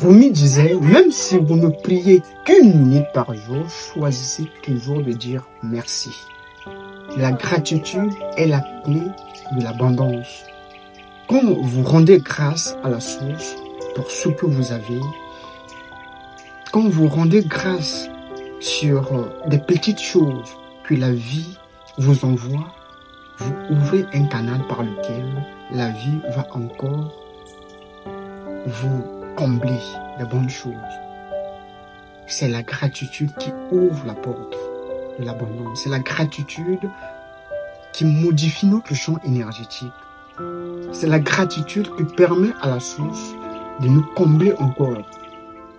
Rumi disait, même si vous ne priez qu'une minute par jour, choisissez toujours de dire merci. La gratitude est la clé de l'abondance. Quand vous rendez grâce à la source pour ce que vous avez, quand vous rendez grâce sur des petites choses que la vie vous envoie, vous ouvrez un canal par lequel la vie va encore vous combler de bonnes choses. C'est la gratitude qui ouvre la porte de l'abondance. C'est la gratitude qui modifie notre champ énergétique. C'est la gratitude qui permet à la source de nous combler encore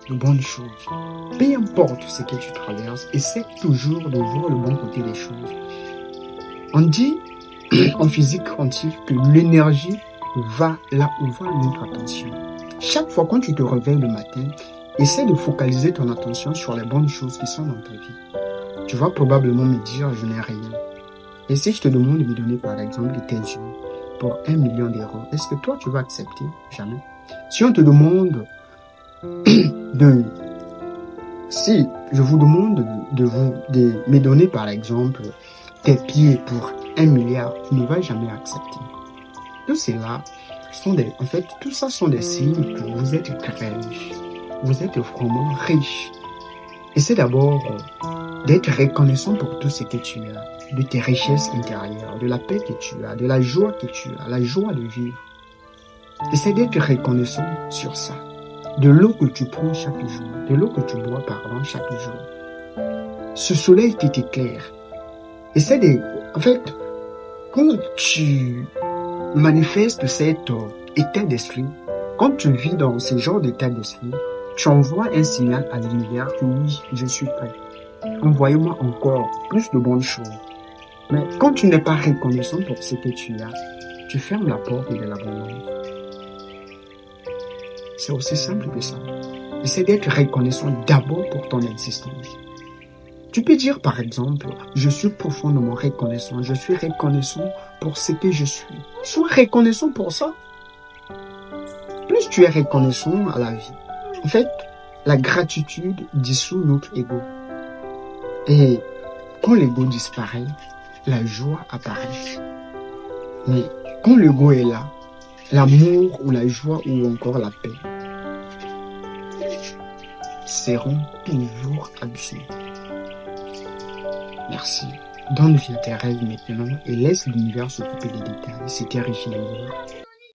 de bonnes choses. Peu importe ce que tu traverses, essaie toujours de voir le bon côté des choses. On dit en physique quantique que l'énergie va là où va notre attention. Chaque fois quand tu te réveilles le matin, essaie de focaliser ton attention sur les bonnes choses qui sont dans ta vie. Tu vas probablement me dire, je n'ai rien. Et si je te demande de me donner par exemple tes yeux pour 1 million d'euros, est-ce que toi tu vas accepter? Jamais. Si on te demande si je vous demande de me donner par exemple tes pieds pour 1 milliard, tu ne vas jamais accepter. Tout cela tout ça sont des signes que vous êtes très riche. Vous êtes vraiment riche. Essaie d'abord d'être reconnaissant pour tout ce que tu as, de tes richesses intérieures, de la paix que tu as, de la joie que tu as, la joie de vivre. Essaie d'être reconnaissant sur ça. De l'eau que tu prends chaque jour, de l'eau que tu bois, chaque jour. Ce soleil qui t'éclaire. Quand tu manifestes cet état d'esprit, quand tu vis dans ce genre d'état d'esprit, tu envoies un signal à l'univers que oui, je suis prêt. Envoyez-moi encore plus de bonnes choses. Mais quand tu n'es pas reconnaissant pour ce que tu as, tu fermes la porte de l'abondance. C'est aussi simple que ça. Essaie d'être reconnaissant d'abord pour ton existence. Tu peux dire par exemple, je suis profondément reconnaissant, je suis reconnaissant pour ce que je suis. Sois reconnaissant pour ça. Plus tu es reconnaissant à la vie, en fait, la gratitude dissout notre ego. Et quand l'ego disparaît, la joie apparaît. Mais quand l'ego est là, l'amour ou la joie ou encore la paix seront toujours absolus. Merci. Donne vie à tes rêves maintenant et laisse l'univers s'occuper des détails. C'était Richie.